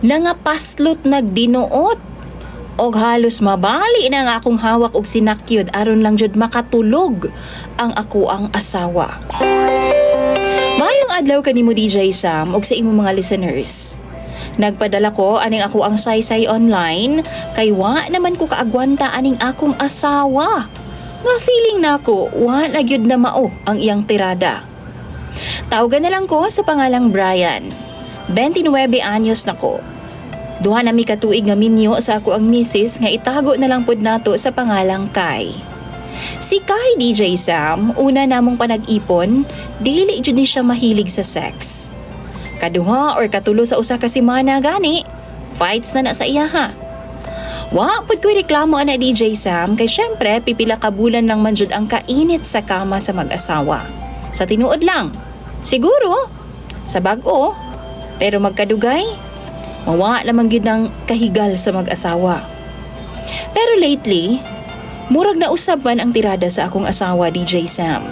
Nangapaslot nagdinuot. Og halos mabali na nga akong hawak og sinakyod aron lang jud makatulog ang ako ang asawa. Mayong adlaw kanimo DJ Sam og sa imong mga listeners. Nagpadala ko aning ako ang saysay online kay wa naman ko kaagwanta aning akong asawa. Nga feeling nako wa na gyud na mao ang iyang tirada. Tawagan na lang ko sa pangalang Brian. 29 anyos nako. Duha na mi katuig nga minyo sa ako ang misis nga itago na lang pud nato sa pangalang Kai. Si Kai DJ Sam, una namong panag-ipon, dili jud ni siya mahilig sa sex. Kaduha or katulo sa usa ka semana gani, fights na sa iya ha. Wa pud ko reklamo ana DJ Sam kay syempre pipila ka bulan lang man jud ang kainit sa kama sa mag-asawa. Sa tinuod lang, siguro sa bag-o, pero magkadugay mawa lamang gid ng kahigal sa mag-asawa. Pero lately, murag na usab man ang tirada sa akong asawa DJ Sam.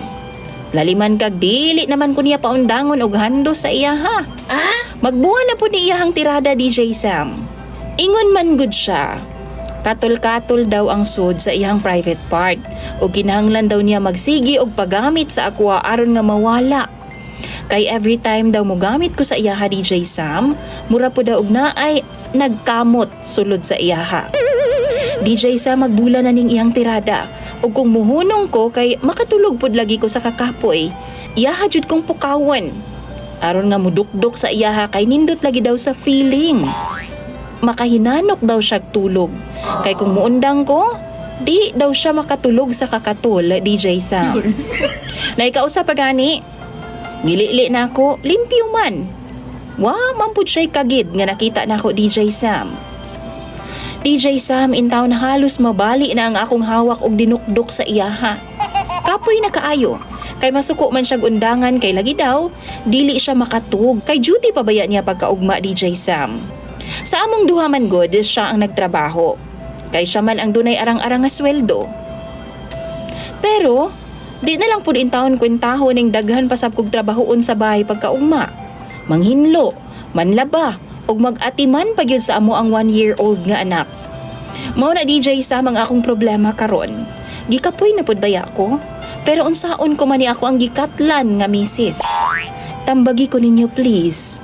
Laliman kag dili naman ko niya paundangon og hando sa iya ha. Magbuha na po ni iyahang tirada DJ Sam. Ingon man gud siya. Katol-katol daw ang sud sa iyang private part ug kinahanglan daw niya magsigi og paggamit sa akwa aron nga mawala. Kay every time daw mo gamit ko sa iyaha DJ Sam, mura po daw og naay nagkamot sulod sa iyaha. DJ Sam magbula na ning iyang tirada. Ug kung muhunong ko kay makatulog pud lagi ko sa kakapoy, iyaha jud kong pukawon. Aron nga mudukdok sa iyaha kay nindot lagi daw sa feeling. Makahinanok daw siya tulog. Kay kung muundang ko, di daw siya makatulog sa kakatol DJ Sam. Naikausap pa gani. Gilili na ako, limpyo man. Wa, mampud siya'y kagid nga nakita na ako DJ Sam. DJ Sam, in town halos mabali na ang akong hawak og dinukdok sa iyaha. Kapoy na kaayo. Kay masuko man siya undangan kay lagi daw, dili siya makatug. Kay duty pa baya niya pagkaugma DJ Sam. Sa among duha man god, siya ang nagtrabaho. Kay siya man ang dunay arang-arang nga sweldo. Pero, di na lang pud in taon kwentahon ning daghan pasab kog trabahoon sa bahay pagkaugma. Manghinlo, manlaba, ug mag-atiman pagyud sa amo ang 1-year-old nga anak. Mao na DJ Sam ang akong problema karon. Gikapoy na pud baya ko, pero unsaon ko man ni ako ang gikatlan nga misis. Tambagi ko ninyo please.